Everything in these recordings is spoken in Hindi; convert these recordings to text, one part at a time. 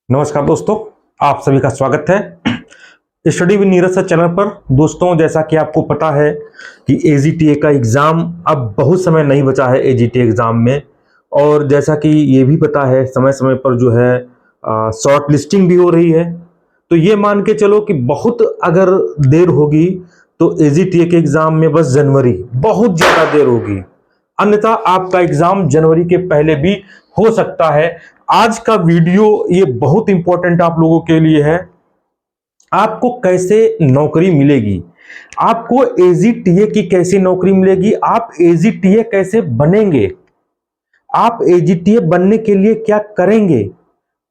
नमस्कार दोस्तों, आप सभी का स्वागत है study with Neeraj sir channel पर। दोस्तों, जैसा कि आपको पता है कि एजीटीए का एग्ज़ाम अब बहुत समय नहीं बचा है एजीटीए एग्ज़ाम में, और जैसा कि ये भी पता है समय समय पर जो है शॉर्ट लिस्टिंग भी हो रही है। तो ये मान के चलो कि बहुत अगर देर होगी तो एजीटीए के एग्ज़ाम में बस जनवरी, बहुत ज़्यादा देर होगी, अन्यथा आपका एग्ज़ाम जनवरी के पहले भी हो सकता है। आज का वीडियो ये बहुत इंपॉर्टेंट आप लोगों के लिए है। आपको कैसे नौकरी मिलेगी, आपको एजीटीए की कैसी नौकरी मिलेगी, आप एजीटीए कैसे बनेंगे, आप एजीटीए बनने के लिए क्या करेंगे,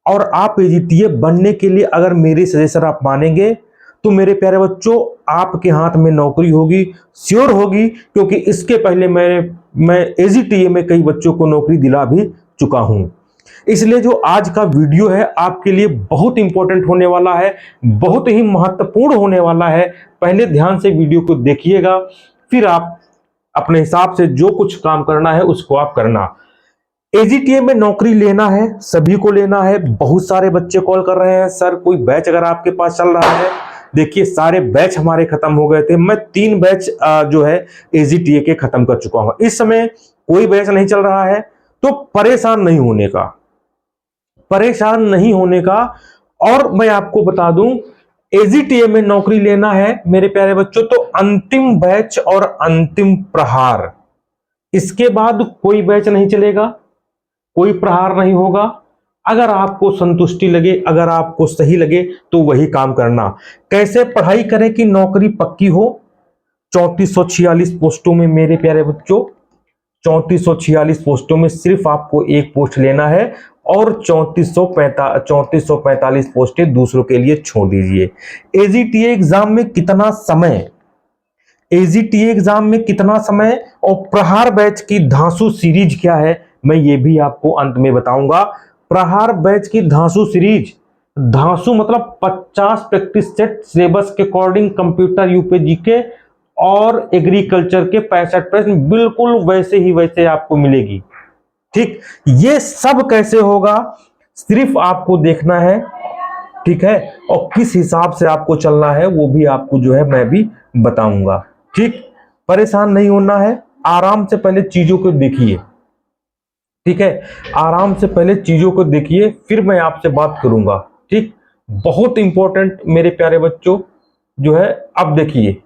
और आप एजीटीए बनने के लिए अगर मेरी सजेशन आप मानेंगे तो मेरे प्यारे बच्चों आपके हाथ में नौकरी होगी, श्योर होगी, क्योंकि इसके पहले मैं एजीटीए में कई बच्चों को नौकरी दिला भी चुका हूं। इसलिए जो आज का वीडियो है आपके लिए बहुत इंपॉर्टेंट होने वाला है, बहुत ही महत्वपूर्ण होने वाला है। पहले ध्यान से वीडियो को देखिएगा, फिर आप अपने हिसाब से जो कुछ काम करना है उसको आप करना। एजीटीए में नौकरी लेना है, सभी को लेना है। बहुत सारे बच्चे कॉल कर रहे हैं, सर कोई बैच अगर आपके पास चल रहा है। देखिए, सारे बैच हमारे खत्म हो गए थे। मैं 3 बैच जो है एजीटीए के खत्म कर चुका हूं। इस समय कोई बैच नहीं चल रहा है, तो परेशान नहीं होने का, परेशान नहीं होने का। और मैं आपको बता दूं, एजीटीए में नौकरी लेना है मेरे प्यारे बच्चों तो अंतिम बैच और अंतिम प्रहार, इसके बाद कोई बैच नहीं चलेगा, कोई प्रहार नहीं होगा। अगर आपको संतुष्टि लगे, अगर आपको सही लगे तो वही काम करना। कैसे पढ़ाई करें कि नौकरी पक्की हो? 3446 पोस्टों में मेरे प्यारे बच्चों, 3446 पोस्टों में सिर्फ आपको एक पोस्ट लेना है, और 3445 पोस्टें दूसरों के लिए छोड़ दीजिए। एजीटीए एग्जाम में कितना समय, एजीटीए एग्जाम में कितना समय और प्रहार बैच की धांसू सीरीज क्या है, मैं ये भी आपको अंत में बताऊंगा। प्रहार बैच की धांसू सीरीज, धांसू मतलब 50 प्रैक्टिस सेट सिलेबस के अकॉर्डिंग, कंप्यूटर यूपीजी के और एग्रीकल्चर के 65 प्रश्न बिल्कुल वैसे ही वैसे आपको मिलेगी। ठीक, ये सब कैसे होगा सिर्फ आपको देखना है, ठीक है, और किस हिसाब से आपको चलना है वो भी आपको जो है मैं भी बताऊंगा। ठीक, परेशान नहीं होना है, आराम से पहले चीजों को देखिए, ठीक है, आराम से पहले चीजों को देखिए, फिर मैं आपसे बात करूंगा। ठीक, बहुत इंपॉर्टेंट मेरे प्यारे बच्चों जो है, अब देखिए,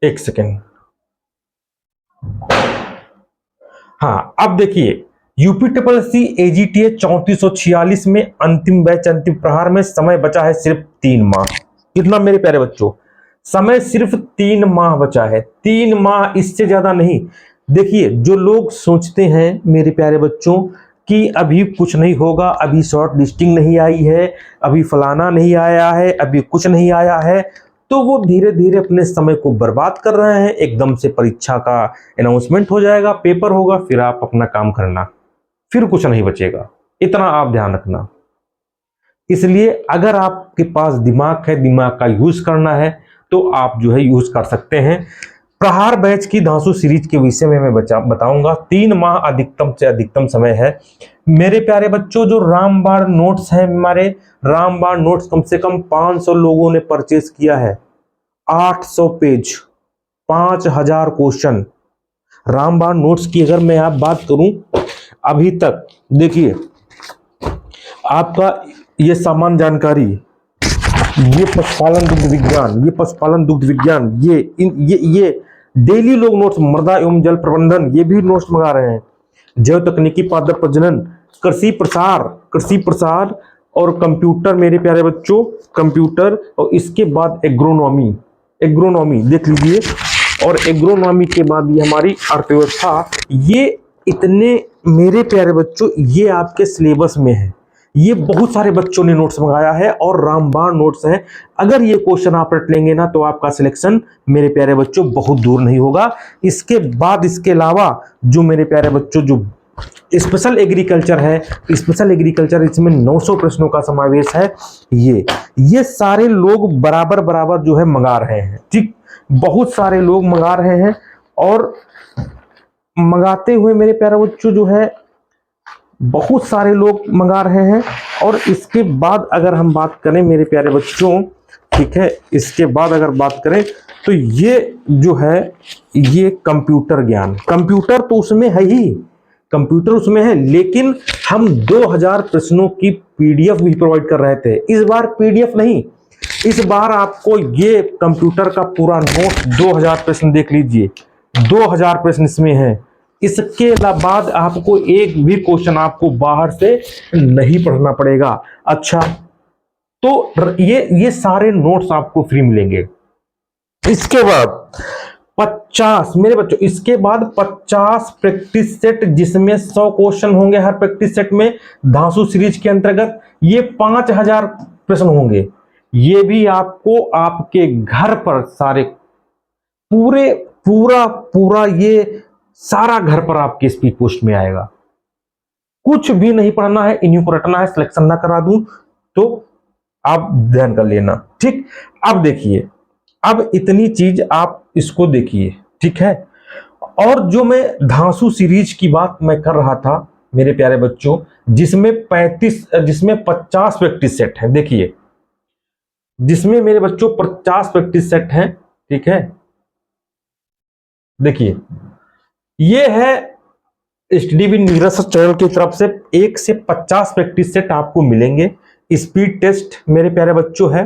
एक सेकेंड, हाँ अब देखिए, यूपी ट्रिपल सी एजीटीए 3446 में अंतिम बैच अंतिम प्रहार में समय बचा है सिर्फ 3 माह। कितना मेरे प्यारे बच्चों? समय सिर्फ 3 माह बचा है, 3 माह, इससे ज्यादा नहीं। देखिए, जो लोग सोचते हैं मेरे प्यारे बच्चों कि अभी कुछ नहीं होगा, अभी शॉर्ट लिस्टिंग नहीं आई है, अभी फलाना नहीं आया है, अभी कुछ नहीं आया है, तो वो धीरे धीरे अपने समय को बर्बाद कर रहे हैं। एकदम से परीक्षा का अनाउंसमेंट हो जाएगा, पेपर होगा, फिर आप अपना काम करना, फिर कुछ नहीं बचेगा। इतना आप ध्यान रखना। इसलिए अगर आपके पास दिमाग है, दिमाग का यूज करना है, तो आप जो है यूज कर सकते हैं। प्रहार बैच की धांसू सीरीज के विषय में मैं बताऊंगा। 3 माह अधिकतम से अधिकतम समय है मेरे प्यारे बच्चों। जो रामबाण नोट्स हैं हमारे, रामबाण नोट्स कम से कम 500 लोगों ने परचेज किया है। 800 पेज, 5000 क्वेश्चन रामबाण नोट्स की अगर मैं आप बात करूं अभी तक, देखिए आपका ये सामान्य जानकारी, ये पशुपालन दुग्ध विज्ञान, ये पशुपालन दुग्ध विज्ञान, ये डेली लोग नोट्स, मृदा एवं जल प्रबंधन, ये भी नोट्स मंगा रहे हैं। जैव तकनीकी पादप प्रजनन, कृषि प्रसार और कंप्यूटर मेरे प्यारे बच्चों, कंप्यूटर, और इसके बाद एग्रोनॉमी, एग्रोनॉमी देख लीजिए, और एग्रोनॉमी के बाद ये हमारी अर्थव्यवस्था। ये इतने मेरे प्यारे बच्चों ये आपके सिलेबस में है। ये बहुत सारे बच्चों ने नोट्स मंगाया है और रामबाण नोट्स है। अगर ये क्वेश्चन आप रट लेंगे ना तो आपका सिलेक्शन मेरे प्यारे बच्चों बहुत दूर नहीं होगा। इसके बाद इसके अलावा जो मेरे प्यारे बच्चों जो स्पेशल एग्रीकल्चर है, स्पेशल एग्रीकल्चर, इसमें 900 प्रश्नों का समावेश है। ये सारे लोग बराबर बराबर जो है मंगा रहे हैं। ठीक, बहुत सारे लोग मंगा रहे हैं, और मंगाते हुए मेरे प्यारे बच्चों जो है बहुत सारे लोग मंगा रहे हैं। और इसके बाद अगर हम बात करें मेरे प्यारे बच्चों, ठीक है, इसके बाद अगर बात करें तो ये जो है ये कंप्यूटर ज्ञान, कंप्यूटर तो उसमें है ही, कंप्यूटर उसमें है, लेकिन हम 2000 प्रश्नों की पीडीएफ भी प्रोवाइड कर रहे थे। इस बार पीडीएफ नहीं, इस बार आपको ये कंप्यूटर का पूरा नोट 2000 प्रश्न देख लीजिए, 2000 प्रश्न इसमें है। इसके बाद आपको एक भी क्वेश्चन आपको बाहर से नहीं पढ़ना पड़ेगा। अच्छा, तो ये सारे नोट्स आपको फ्री मिलेंगे। इसके बाद 50 मेरे बच्चों, इसके बाद 50 प्रैक्टिस सेट, जिसमें 100 क्वेश्चन होंगे हर प्रैक्टिस सेट में। धांसू सीरीज के अंतर्गत ये 5000 प्रश्न होंगे। ये भी आपको आपके घर पर सारे पूरा ये सारा घर पर आपके स्पीड पोस्ट में आएगा। कुछ भी नहीं पढ़ना है, इन्हीं को रटना है। सिलेक्शन ना करा दूं तो आप ध्यान कर लेना, ठीक। अब देखिए, अब इतनी चीज आप इसको देखिए, ठीक है। और जो मैं धांसू सीरीज की बात मैं कर रहा था मेरे प्यारे बच्चों, जिसमें 50 प्रैक्टिस सेट है, देखिए, जिसमें मेरे बच्चों 50 प्रैक्टिस सेट हैं, ठीक है। देखिए, ये है स्टडी विद नीरज चैनल की तरफ से 1 से 50 प्रैक्टिस सेट आपको मिलेंगे। स्पीड टेस्ट मेरे प्यारे बच्चों है,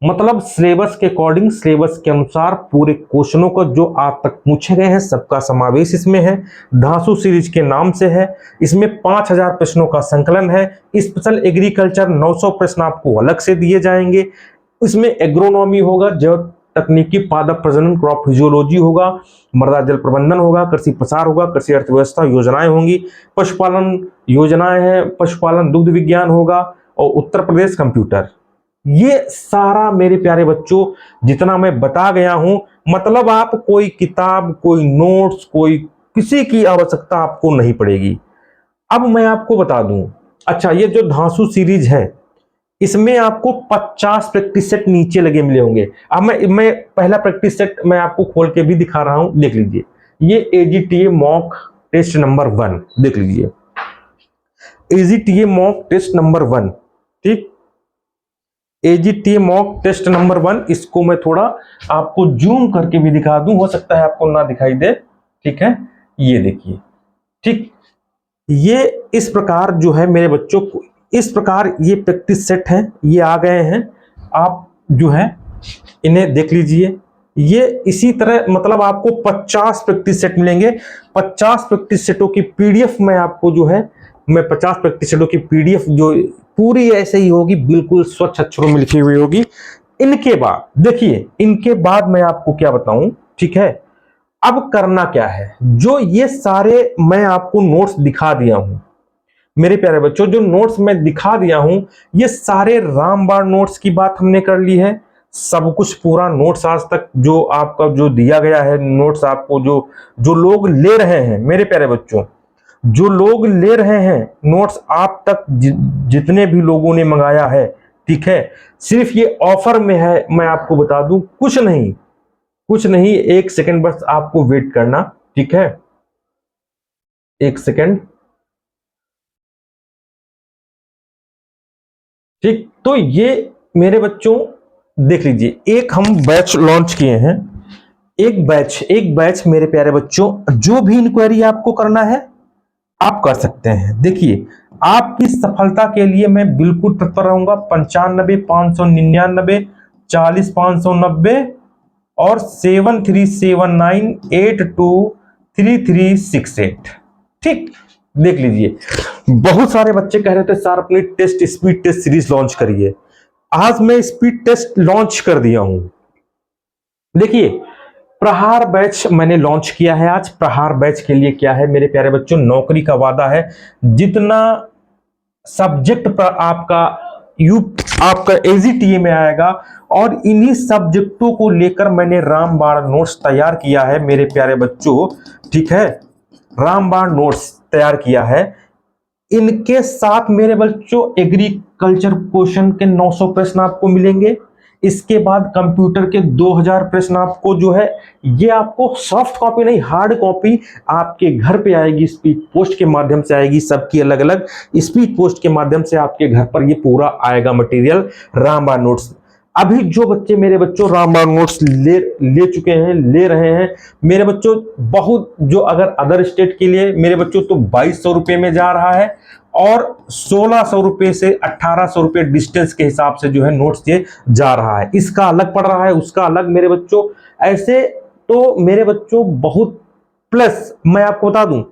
मतलब सिलेबस के अकॉर्डिंग, सिलेबस के अनुसार पूरे क्वेश्चनों को जो आज तक पूछे गए हैं सबका समावेश इसमें है। धांसू सीरीज के नाम से है। इसमें 5000 प्रश्नों का संकलन है। स्पेशल एग्रीकल्चर 900 प्रश्न आपको अलग से दिए जाएंगे। इसमें एग्रोनॉमी होगा, जैव तकनीकी, पादप प्रजनन, क्रॉप फिजियोलॉजी होगा, मृदा जल प्रबंधन होगा, कृषि प्रसार होगा, कृषि अर्थव्यवस्था योजनाएं होंगी, पशुपालन योजनाएं हैं, पशुपालन दुग्ध विज्ञान होगा, और उत्तर प्रदेश कंप्यूटर। ये सारा मेरे प्यारे बच्चों जितना मैं बता गया हूं, मतलब आप कोई किताब, कोई नोट्स, कोई किसी की आवश्यकता आपको नहीं पड़ेगी। अब मैं आपको बता दूं, अच्छा, ये जो धांसू सीरीज है इसमें आपको 50 प्रैक्टिस सेट नीचे लगे मिले होंगे। अब मैं पहला प्रैक्टिस सेट मैं आपको खोल के भी दिखा रहा हूं, देख लीजिए। ये एजीटीए मॉक टेस्ट नंबर 1, देख लीजिए, एजीटीए मॉक टेस्ट नंबर 1, ठीक। एजीटीए मॉक टेस्ट नंबर 1, इसको मैं थोड़ा आपको जूम करके भी दिखा दूं, हो सकता है आपको ना दिखाई दे, ठीक है। ये देखिए, ठीक, ये इस प्रकार जो है मेरे बच्चों को, इस प्रकार ये प्रैक्टिस सेट हैं, ये आ गए हैं। आप जो है इन्हें देख लीजिए। ये इसी तरह मतलब आपको 50 प्रैक्टिस सेट मिलेंगे। 50 प्रैक्टिस सेटों की पीडीएफ मैं आपको जो है, मैं 50 प्रैक्टिस सेटों की पीडीएफ जो पूरी ऐसे ही होगी, बिल्कुल स्वच्छ अक्षरों में लिखी हुई होगी। इनके बाद देखिए, इनके बाद मैं आपको क्या बताऊं, ठीक है। अब करना क्या है, जो ये सारे मैं आपको नोट्स दिखा दिया हूं मेरे प्यारे बच्चों, जो नोट्स मैं दिखा दिया हूं, ये सारे रामबाण नोट्स की बात हमने कर ली है। सब कुछ पूरा नोट्स आज तक जो आपका जो दिया गया है, नोट्स आपको जो लोग ले रहे हैं मेरे प्यारे बच्चों, जो लोग ले रहे हैं नोट्स, आप तक जितने भी लोगों ने मंगाया है, ठीक है, सिर्फ ये ऑफर में है। मैं आपको बता दूं, कुछ नहीं, 1 सेकंड बस आपको वेट करना, ठीक है, 1 सेकंड, ठीक। तो ये मेरे बच्चों देख लीजिए, एक हम बैच लॉन्च किए हैं, एक बैच मेरे प्यारे बच्चों, जो भी इंक्वायरी आपको करना है आप कर सकते हैं। देखिए, आपकी सफलता के लिए मैं बिल्कुल तत्पर रहूंगा। 95 599 40 590 और 7379823368, ठीक। देख लीजिए, बहुत सारे बच्चे कह रहे थे सर अपनी test speed test series launch करिए। आज मैं स्पीड टेस्ट लॉन्च कर दिया हूं। देखिए, प्रहार बैच मैंने लॉन्च किया है आज। प्रहार बैच के लिए क्या है मेरे प्यारे बच्चों, नौकरी का वादा है। जितना सब्जेक्ट पर आपका एजीटीए में आएगा, और इन्हीं सब्जेक्टों को लेकर मैंने रामबाण नोट्स तैयार किया है मेरे प्यारे बच्चों, ठीक है, रामबाण नोट्स तैयार किया है। इनके साथ मेरे बच्चों एग्रीकल्चर क्वेश्चन के 900 प्रश्न आपको मिलेंगे। इसके बाद कंप्यूटर के 2000 प्रश्न आपको जो है ये आपको सॉफ्ट कॉपी नहीं, हार्ड कॉपी आपके घर पे आएगी, स्पीड पोस्ट के माध्यम से आएगी, सबकी अलग अलग स्पीड पोस्ट के माध्यम से आपके घर पर ये पूरा आएगा मटेरियल रामबाण नोट्स। अभी जो बच्चे मेरे बच्चों रामबाण नोट्स ले चुके हैं, ले रहे हैं मेरे बच्चों, बहुत जो अगर अदर स्टेट के लिए मेरे बच्चों तो 2200 रुपये में जा रहा है और 1600 रुपये से 1800 रुपये डिस्टेंस के हिसाब से जो है नोट्स ये जा रहा है। इसका अलग पड़ रहा है, उसका अलग मेरे बच्चों। ऐसे तो मेरे बच्चों बहुत, प्लस मैं आपको बता दूं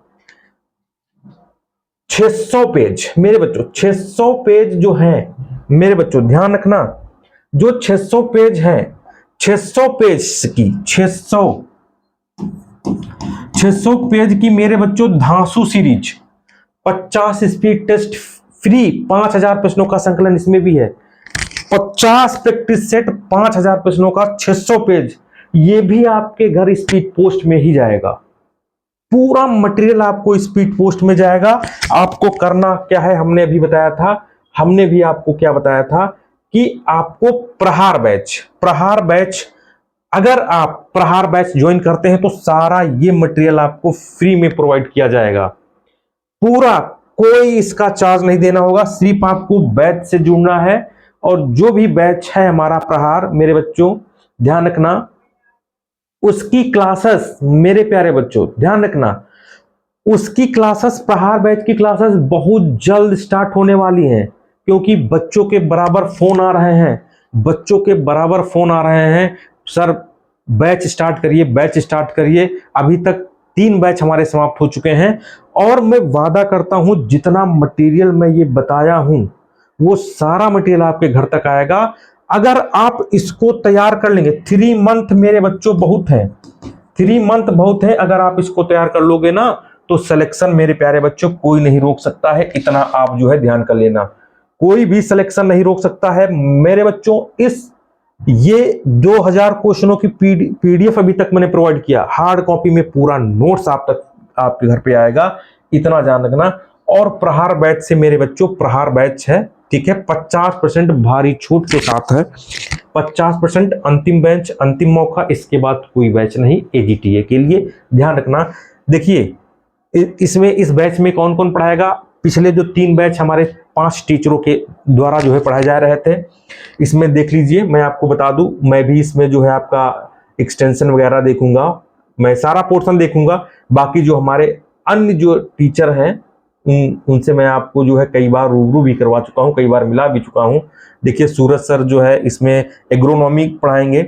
600 पेज मेरे बच्चों, 600 पेज जो है मेरे बच्चों, ध्यान रखना, जो 600 पेज है, 600 पेज की 600 पेज की मेरे बच्चों धांसू सीरीज, 50 स्पीड टेस्ट फ्री, 5000 प्रश्नों का संकलन इसमें भी है, 50 प्रैक्टिस सेट, 5000 प्रश्नों का 600 पेज, ये भी आपके घर स्पीड पोस्ट में ही जाएगा। पूरा मटेरियल आपको स्पीड पोस्ट में जाएगा। आपको करना क्या है, हमने अभी बताया था, हमने भी आपको क्या बताया था कि आपको प्रहार बैच अगर आप प्रहार बैच ज्वाइन करते हैं तो सारा ये मटेरियल आपको फ्री में प्रोवाइड किया जाएगा। पूरा कोई इसका चार्ज नहीं देना होगा, सिर्फ आपको बैच से जुड़ना है। और जो भी बैच है हमारा प्रहार मेरे बच्चों, ध्यान रखना, उसकी क्लासेस मेरे प्यारे बच्चों ध्यान रखना, उसकी क्लासेस, प्रहार बैच की क्लासेस बहुत जल्द स्टार्ट होने वाली हैं, क्योंकि बच्चों के बराबर फोन आ रहे हैं, सर बैच स्टार्ट करिए। अभी तक 3 बैच हमारे समाप्त हो चुके हैं और मैं वादा करता हूं जितना मटेरियल मैं ये बताया हूं वो सारा मटेरियल आपके घर तक आएगा। अगर आप इसको तैयार कर लेंगे, 3 मंथ मेरे बच्चों बहुत है, 3 मंथ बहुत है, अगर आप इसको तैयार कर लोगे ना तो सिलेक्शन मेरे प्यारे बच्चों कोई नहीं रोक सकता है। इतना आप जो है ध्यान कर लेना, कोई भी सिलेक्शन नहीं रोक सकता है मेरे बच्चों। ये 2000 क्वेश्चनों की पीडीएफ अभी तक मैंने प्रोवाइड किया, हार्ड कॉपी में पूरा नोट्स आपके घर पे आएगा, इतना जान रखना। और प्रहार बैच से मेरे बच्चों, प्रहार बैच है, ठीक है, 50% भारी छूट के साथ है, 50% अंतिम बैच, अंतिम मौका, इसके बाद कोई बैच नहीं एजीटीए के लिए, ध्यान रखना। देखिए इसमें, इस बैच में कौन कौन पढ़ाएगा, पिछले जो 3 बैच हमारे 5 टीचरों के द्वारा जो है पढ़ाए जा रहे थे, इसमें देख लीजिए। मैं आपको बता दूं, मैं भी इसमें जो है आपका एक्सटेंशन वगैरह देखूंगा, मैं सारा पोर्शन देखूंगा। बाकी जो हमारे अन्य जो टीचर हैं उनसे मैं आपको जो है कई बार रूबरू भी करवा चुका हूं, कई बार मिला भी चुका हूं। देखिए सूरज सर जो है इसमें एग्रोनॉमी पढ़ाएंगे,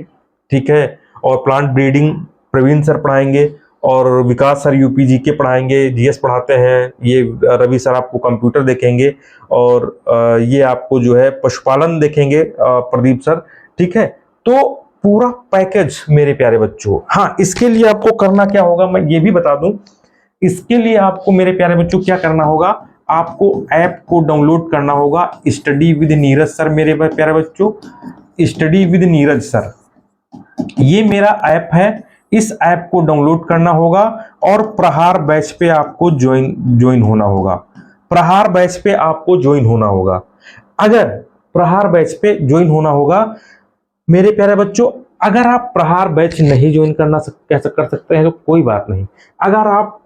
ठीक है, और प्लांट ब्रीडिंग प्रवीण सर पढ़ाएंगे, और विकास सर यूपीजी के पढ़ाएंगे, जीएस पढ़ाते हैं। ये रवि सर आपको कंप्यूटर देखेंगे, और ये आपको जो है पशुपालन देखेंगे प्रदीप सर, ठीक है। तो पूरा पैकेज मेरे प्यारे बच्चों। हाँ, इसके लिए आपको करना क्या होगा मैं ये भी बता दूं। इसके लिए आपको मेरे प्यारे बच्चों क्या करना होगा, आपको ऐप को डाउनलोड करना होगा, स्टडी विद नीरज सर मेरे प्यारे बच्चों, स्टडी विद नीरज सर, ये मेरा ऐप है। इस ऐप को डाउनलोड करना होगा और प्रहार बैच पे आपको ज्वाइन होना होगा, प्रहार बैच पे आपको ज्वाइन होना होगा। अगर प्रहार बैच पे ज्वाइन होना होगा मेरे प्यारे बच्चों, अगर आप प्रहार बैच नहीं ज्वाइन कर सकते हैं तो कोई बात नहीं। अगर आप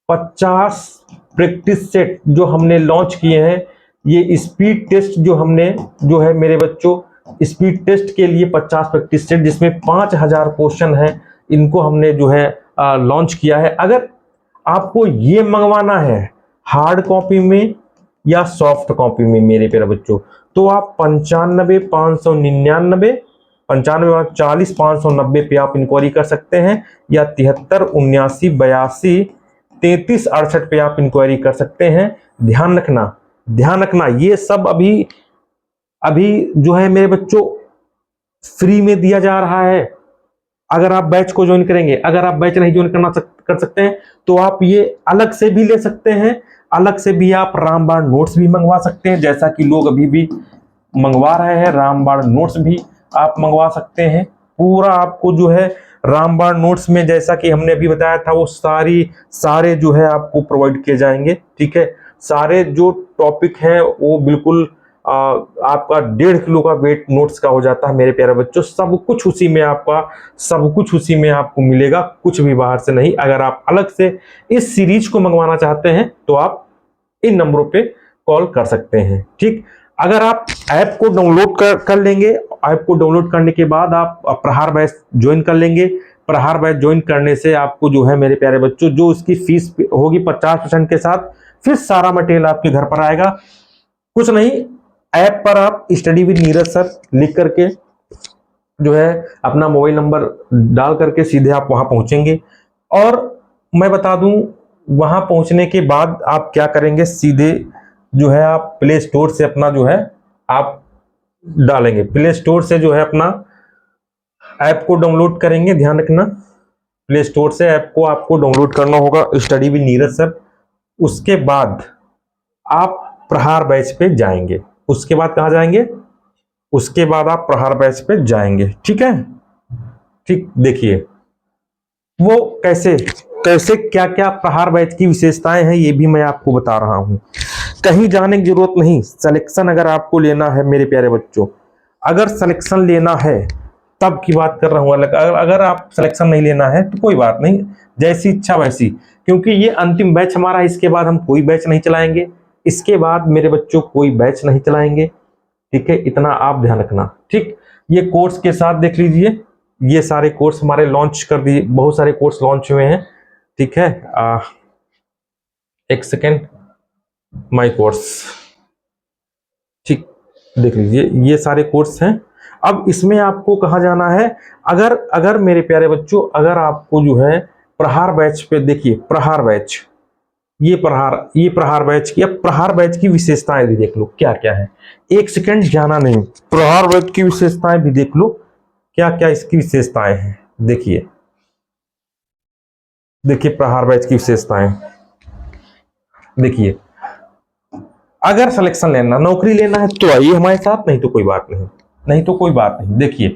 50 प्रैक्टिस सेट जो हमने लॉन्च किए हैं, ये स्पीड टेस्ट जो हमने जो है मेरे बच्चों, स्पीड टेस्ट के लिए 50 प्रैक्टिस सेट जिसमें 5000 क्वेश्चन है, इनको हमने जो है लॉन्च किया है। अगर आपको ये मंगवाना है हार्ड कॉपी में या सॉफ्ट कॉपी में मेरे प्यारे बच्चों, तो आप 95 599 95 40 590 पे आप इंक्वायरी कर सकते हैं, या 73 79 82 33 68 पे आप इंक्वायरी कर सकते हैं। ध्यान रखना ये सब अभी जो है मेरे बच्चों फ्री में दिया जा रहा है। अगर आप बैच को ज्वाइन करेंगे, अगर आप बैच नहीं ज्वाइन कर सकते हैं तो आप ये अलग से भी ले सकते हैं, अलग से भी आप रामबाण नोट्स भी मंगवा सकते हैं, जैसा कि लोग अभी भी मंगवा रहे हैं। रामबाण नोट्स भी आप मंगवा सकते हैं। पूरा आपको जो है रामबाण नोट्स में, जैसा कि हमने अभी बताया था, वो सारे जो है आपको प्रोवाइड किए जाएंगे, ठीक है। सारे जो टॉपिक हैं वो बिल्कुल आपका 1.5 किलो का वेट नोट्स का हो जाता है मेरे प्यारे बच्चों। सब कुछ उसी में आपको मिलेगा, कुछ भी बाहर से नहीं। अगर आप अलग से इस सीरीज को मंगवाना चाहते हैं तो आप इन नंबरों पे कॉल कर सकते हैं। ठीक, अगर आप ऐप को डाउनलोड कर लेंगे, ऐप को डाउनलोड करने के बाद आप प्रहार बैच ज्वाइन कर लेंगे। प्रहार बैच ज्वाइन करने से आपको जो है मेरे प्यारे बच्चों, जो उसकी फीस होगी 50% के साथ, फिर सारा मटेरियल आपके घर पर आएगा। कुछ नहीं, ऐप पर आप स्टडी विद नीरज सर लिख करके जो है अपना मोबाइल नंबर डाल करके सीधे आप वहां पहुंचेंगे। और मैं बता दूं, वहां पहुंचने के बाद आप क्या करेंगे, सीधे जो है आप प्ले स्टोर से अपना जो है आप डालेंगे, प्ले स्टोर से जो है अपना ऐप को डाउनलोड करेंगे। ध्यान रखना, प्ले स्टोर से ऐप को आपको डाउनलोड करना होगा, स्टडी विद नीरज सर। उसके बाद आप प्रहार बैच पे जाएंगे। उसके बाद कहां जाएंगे, उसके बाद आप प्रहार बैच पे जाएंगे। ठीक है, ठीक, देखिए वो कैसे कैसे क्या क्या प्रहार बैच की विशेषताएं हैं ये भी मैं आपको बता रहा हूं। कहीं जाने की जरूरत नहीं। सिलेक्शन अगर आपको लेना है मेरे प्यारे बच्चों, अगर सिलेक्शन लेना है तब की बात कर रहा हूं। अगर आप सिलेक्शन नहीं लेना है तो कोई बात नहीं, जैसी इच्छा वैसी, क्योंकि ये अंतिम बैच हमारा है। इसके बाद हम कोई बैच नहीं चलाएंगे, इसके बाद मेरे बच्चों कोई बैच नहीं चलाएंगे। ठीक है, इतना आप ध्यान रखना। ठीक, ये कोर्स के साथ देख लीजिए, ये सारे कोर्स हमारे लॉन्च कर दिए, बहुत सारे कोर्स लॉन्च हुए हैं। ठीक है, एक सेकेंड, माय कोर्स, ठीक, देख लीजिए ये सारे कोर्स हैं। अब इसमें आपको कहाँ जाना है, अगर मेरे प्यारे बच्चों, अगर आपको जो है प्रहार बैच पे, देखिए प्रहार बैच, ये प्रहार बैच की, अब प्रहार बैच की विशेषताएं भी देख लो क्या क्या है। एक सेकंड जाना नहीं, प्रहार बैच की विशेषताएं भी देख लो क्या क्या इसकी विशेषताएं हैं। देखिए प्रहार बैच की विशेषताएं देखिए। अगर सिलेक्शन लेना, नौकरी लेना है तो आइए हमारे साथ, नहीं तो कोई बात नहीं। देखिए,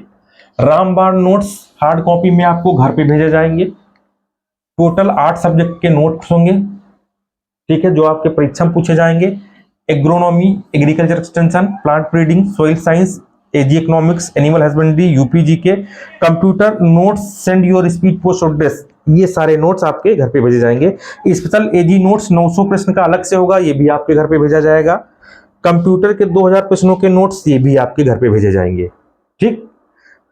रामबाण नोट्स हार्ड कॉपी में आपको घर पे भेजे जाएंगे। टोटल 8 सब्जेक्ट के नोट्स होंगे। ठीक है, जो आपके परीक्षा में पूछे जाएंगे। Agronomy, agriculture extension, plant breeding, soil science, ag economics, animal husbandry, UPG के, computer notes, send your speed post address, ये सारे नोट्स आपके घर पे भेजे जाएंगे। स्पेशल एजी नोट्स 900 प्रश्न का अलग से होगा, ये भी आपके घर पे भेजा जाएगा। कंप्यूटर के 2000 प्रश्नों के नोट्स, ये भी आपके घर पे भेजे जाएंगे। ठीक,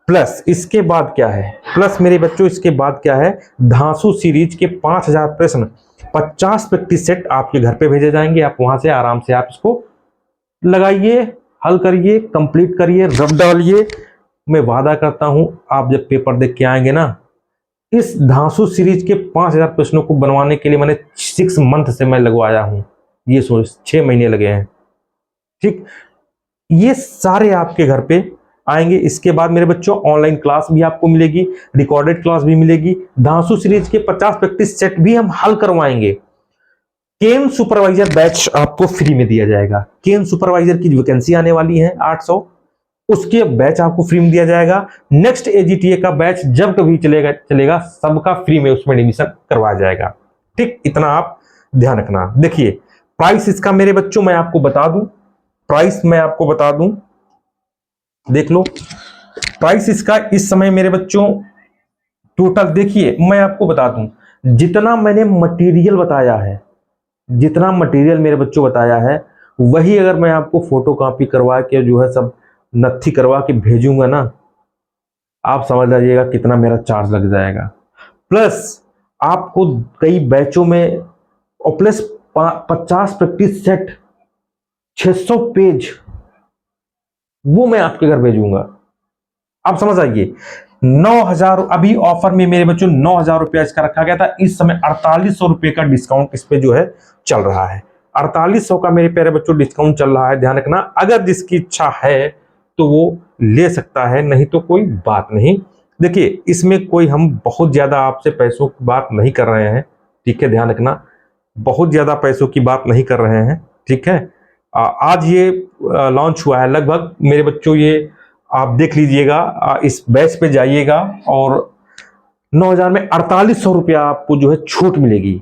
प्लस इसके बाद क्या है, प्लस मेरे बच्चों इसके बाद क्या है, धांसू सीरीज के 5000 प्रश्न 50 प्रैक्टिस सेट आपके घर पे भेजे जाएंगे। आप वहां से आराम से आप इसको लगाइए, हल करिए, कंप्लीट करिए, रफ डालिए। मैं वादा करता हूं आप जब पेपर देख के आएंगे ना, इस धांसू सीरीज के 5000 प्रश्नों को बनवाने के लिए मैंने 6 मंथ से मैं लगवाया हूं, ये सोच 6 महीने लगे हैं। ठीक, ये सारे आपके घर पे आएंगे। इसके बाद मेरे बच्चों ऑनलाइन क्लास भी आपको मिलेगी, रिकॉर्डेड क्लास भी मिलेगी। धांसू सीरीज के 50 प्रैक्टिस सेट भी हम हल करवाएंगे। केन सुपरवाइजर बैच आपको फ्री में दिया जाएगा। केन सुपरवाइजर की वैकेंसी आने वाली है 800, उसके बैच आपको फ्री में दिया जाएगा। नेक्स्ट एजीटीए का बैच जब कभी चलेगा सबका फ्री में उसमें एडमिशन करवाया जाएगा। ठीक, इतना आप ध्यान रखना। देखिए प्राइस इसका मेरे बच्चों मैं आपको बता दूं, देख लो प्राइस इसका इस समय मेरे बच्चों टोटल। देखिए मैं आपको बता दूं, जितना मैंने मटेरियल बताया है, जितना मटेरियल मेरे बच्चों बताया है, वही अगर मैं आपको फोटो कॉपी करवा के जो है सब नत्थी करवा के भेजूंगा ना, आप समझ लीजिएगा कितना मेरा चार्ज लग जाएगा। प्लस आपको कई बैचों में, और प्लस 50 प्रैक्टिस सेट 600 पेज, वो मैं आपके घर भेजूंगा। आप समझ आइए, 9000 अभी ऑफर में मेरे बच्चों 9000 रुपया इसका रखा गया था। इस समय 4800 रुपये का डिस्काउंट इस पे जो है चल रहा है। 4800 का मेरे प्यारे बच्चों डिस्काउंट चल रहा है, ध्यान रखना। अगर जिसकी इच्छा है तो वो ले सकता है, नहीं तो कोई बात नहीं। देखिए इसमें कोई हम बहुत ज्यादा आपसे पैसों की बात नहीं कर रहे हैं। ठीक है, ध्यान रखना, बहुत ज्यादा पैसों की बात नहीं कर रहे हैं। ठीक है, आज ये लॉन्च हुआ है लगभग मेरे बच्चों, ये आप देख लीजिएगा, इस बैच पे जाइएगा और 9000 में 4800 रुपया आपको जो है छूट मिलेगी।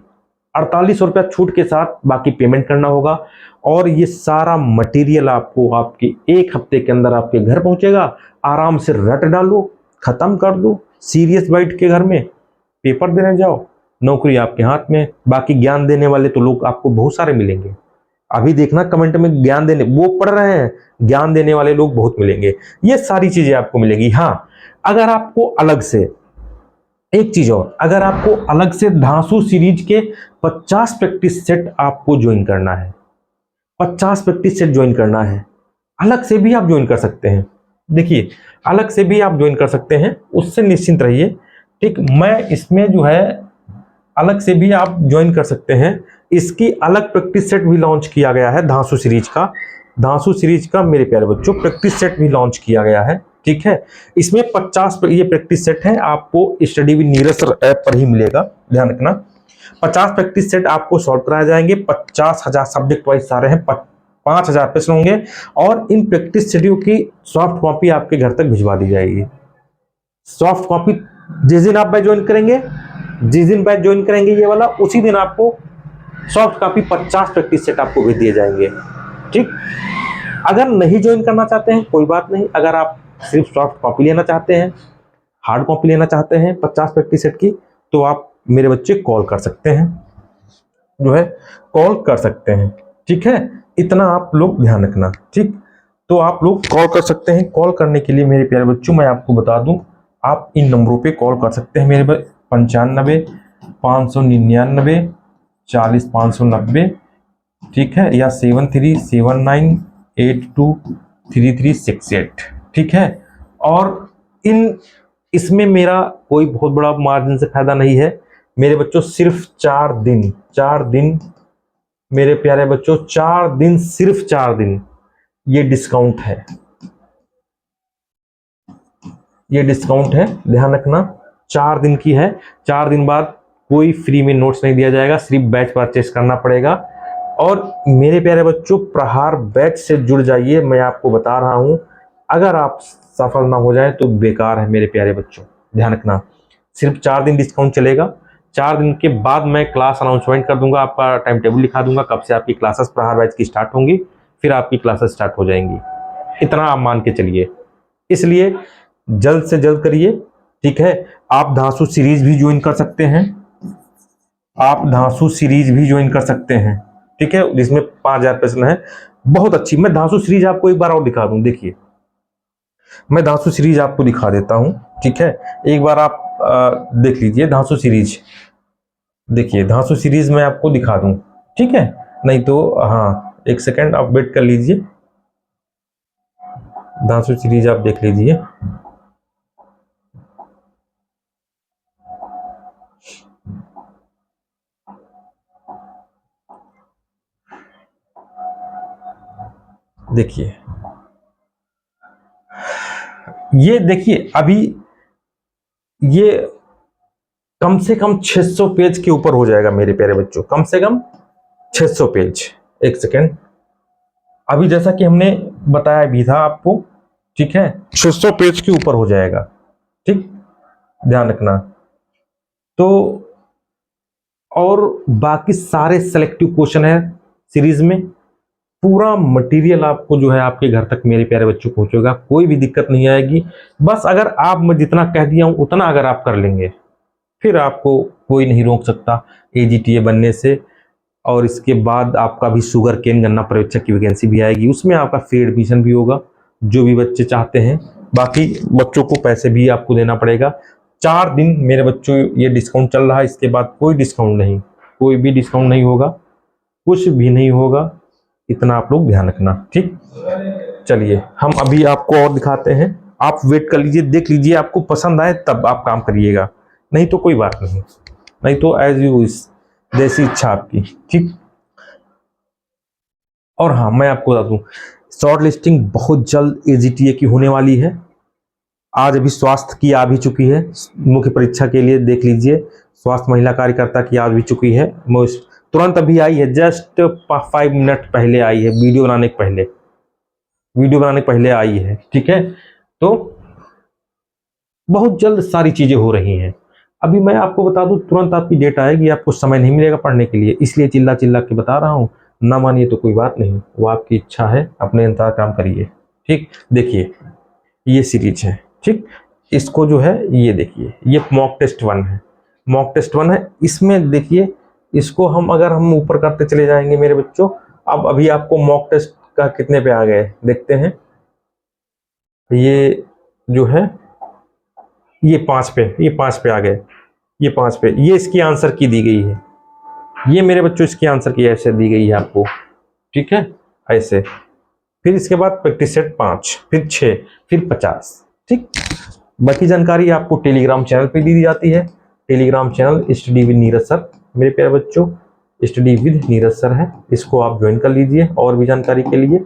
4800 रुपया छूट के साथ बाकी पेमेंट करना होगा। और ये सारा मटेरियल आपको आपके 1 हफ्ते के अंदर आपके घर पहुंचेगा। आराम से रट डालो, खत्म कर दो, सीरियस बैठ के घर में पेपर देने जाओ, नौकरी आपके हाथ में। बाकी ज्ञान देने वाले तो लोग आपको बहुत सारे मिलेंगे। अभी देखना कमेंट में ज्ञान देने, वो पढ़ रहे हैं, ज्ञान देने वाले लोग बहुत मिलेंगे। ये सारी चीजें आपको मिलेगी। हाँ, अगर आपको अलग से एक चीज और, अगर आपको अलग से धांसू सीरीज के 50 प्रैक्टिस सेट आपको ज्वाइन करना है, 50 प्रैक्टिस सेट ज्वाइन करना है, अलग से भी आप ज्वाइन कर सकते हैं। देखिए, अलग से भी आप ज्वाइन कर सकते हैं, उससे निश्चिंत रहिए। ठीक, मैं इसमें जो है अलग से भी आप ज्वाइन कर सकते हैं। इसकी अलग प्रैक्टिस सेट भी लॉन्च किया गया है धांसू सीरीज का। धांसू सीरीज का मेरे प्यारे बच्चों प्रैक्टिस सेट भी लॉन्च किया गया है। ठीक है, इसमें 50 ये प्रैक्टिस सेट है, आपको study with Neeraj sir app पर ही मिलेगा, ध्यान रखना। 50 प्रैक्टिस सेट आपको सॉल्व कराए जाएंगे। 50,000 सब्जेक्ट वाइज सारे हैं, 5,000 प्रश्न होंगे और इन प्रैक्टिस सेटों की सॉफ्ट कॉपी आपके घर तक भिजवा दी जाएगी। सॉफ्ट कॉपी जिस दिन आप बैच ज्वाइन करेंगे, जिस दिन बैच ज्वाइन करेंगे ये वाला, उसी दिन आपको सॉफ्ट कॉपी 50 प्रैक्टिस सेट आपको भेज दिए जाएंगे। ठीक, अगर नहीं ज्वाइन करना चाहते हैं कोई बात नहीं, अगर आप सिर्फ सॉफ्ट कॉपी लेना चाहते हैं, हार्ड कॉपी लेना चाहते हैं 50 प्रैक्टिस सेट की, तो आप मेरे बच्चे कॉल कर सकते हैं, जो है कॉल कर सकते हैं। ठीक है, इतना आप लोग ध्यान रखना। ठीक, तो आप लोग कॉल कर सकते हैं। कॉल करने के लिए मेरे प्यारे बच्चों मैं आपको बता दूं, आप इन नंबरों पे कॉल कर सकते हैं मेरे 95 599 40 590, ठीक है, या 7379823368। ठीक है, और इसमें मेरा कोई बहुत बड़ा मार्जिन से फायदा नहीं है मेरे बच्चों। सिर्फ 4 दिन मेरे प्यारे बच्चों, 4 दिन, सिर्फ 4 दिन ये डिस्काउंट है, ये डिस्काउंट है, ध्यान रखना। 4 दिन की है, 4 दिन बाद कोई फ्री में नोट्स नहीं दिया जाएगा, सिर्फ बैच परचेस करना पड़ेगा। और मेरे प्यारे बच्चों, प्रहार बैच से जुड़ जाइए, मैं आपको बता रहा हूं, अगर आप सफल ना हो जाए तो बेकार है मेरे प्यारे बच्चों, ध्यान रखना। सिर्फ 4 दिन डिस्काउंट चलेगा। 4 दिन के बाद मैं क्लास अनाउंसमेंट कर दूंगा, आपका टाइम टेबल लिखा दूंगा, कब से आपकी क्लासेस प्रहार बैच की स्टार्ट होंगी, फिर आपकी क्लासेस स्टार्ट हो जाएंगी। इतना आप मान के चलिए, इसलिए जल्द से जल्द करिए। ठीक है, आप धांसू सीरीज भी ज्वाइन कर सकते हैं, आप धांसू सीरीज भी ज्वाइन कर सकते हैं। ठीक है, जिसमें 5000 प्रश्न है, बहुत अच्छी। मैं धांसू सीरीज आपको एक बार और दिखा दूं, देखिए मैं धांसू सीरीज आपको दिखा देता हूं। ठीक है, एक बार आप देख लीजिए धांसू सीरीज। देखिए धांसू सीरीज मैं आपको दिखा दूं, ठीक है, नहीं तो हाँ एक सेकंड आप वेट कर लीजिए, धांसू सीरीज आप देख लीजिए। देखिए, ये देखिए, अभी ये कम से कम 600 पेज के ऊपर हो जाएगा मेरे प्यारे बच्चों, कम से कम 600 पेज। एक सेकेंड, अभी जैसा कि हमने बताया भी था आपको, ठीक है, 600 पेज के ऊपर हो जाएगा। ठीक, ध्यान रखना। तो और बाकी सारे सेलेक्टिव क्वेश्चन है सीरीज में, पूरा मटेरियल आपको जो है आपके घर तक मेरे प्यारे बच्चों पहुंचेगा, कोई भी दिक्कत नहीं आएगी। बस अगर आप, मैं जितना कह दिया हूं उतना अगर आप कर लेंगे, फिर आपको कोई नहीं रोक सकता एजीटीए बनने से। और इसके बाद आपका भी शुगर केन गन्ना पर्यवेक्षक की वैकेंसी भी आएगी, उसमें आपका फ्री एडमिशन भी होगा जो भी बच्चे चाहते हैं। बाकी बच्चों को पैसे भी आपको देना पड़ेगा। 4 दिन मेरे बच्चों ये डिस्काउंट चल रहा है, इसके बाद कोई डिस्काउंट नहीं, कोई भी डिस्काउंट नहीं होगा, कुछ भी नहीं होगा, इतना आप लोग ध्यान रखना। ठीक, चलिए हम अभी आपको और दिखाते हैं, आप वेट कर लीजिए, देख लीजिए, आपको पसंद आए तब आप काम करिएगा, नहीं तो कोई बात नहीं, नहीं तो एज यू विश, जैसी इच्छा आपकी। ठीक, और हाँ मैं आपको बता दूं, शॉर्ट लिस्टिंग बहुत जल्द एजीटीए की होने वाली है। आज अभी स्वास्थ्य की आ भी चुकी है, मुख्य परीक्षा के लिए देख लीजिए, स्वास्थ्य महिला कार्यकर्ता की आ भी चुकी है, तुरंत अभी आई है, जस्ट 5 मिनट पहले आई है, वीडियो बनाने के पहले, वीडियो बनाने के पहले आई है। ठीक है, तो बहुत जल्द सारी चीजें हो रही हैं। अभी मैं आपको बता दूं, तुरंत आपकी डेट आएगी, आपको समय नहीं मिलेगा पढ़ने के लिए, इसलिए चिल्ला चिल्ला के बता रहा हूँ। ना मानिए तो कोई बात नहीं, वो आपकी इच्छा है, अपने अनुसार काम करिए। ठीक, देखिए ये सीरीज है, ठीक, इसको जो है ये देखिए, ये मॉक टेस्ट 1 है, मॉक टेस्ट 1 है। इसमें देखिए, इसको अगर हम ऊपर करते चले जाएंगे मेरे बच्चों, अब अभी आपको मॉक टेस्ट का कितने पे आ गए देखते हैं। ये जो है ये 5 पे, ये 5 पे आ गए, ये 5 पे, ये इसकी आंसर की दी गई है, ये मेरे बच्चों इसकी आंसर की ऐसे दी गई है आपको, ठीक है, ऐसे। फिर इसके बाद प्रैक्टिस सेट 5, फिर 6, फिर 50, ठीक। बाकी जानकारी आपको टेलीग्राम चैनल पे दी जाती है। Telegram channel study with Neeraj sir, मेरे प्यारे बच्चों, स्टडी विद नीरज सर है, इसको आप ज्वाइन कर लीजिए और भी जानकारी के लिए।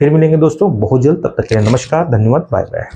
फिर मिलेंगे दोस्तों बहुत जल्द, तब तक के लिए नमस्कार, धन्यवाद, बाय बाय।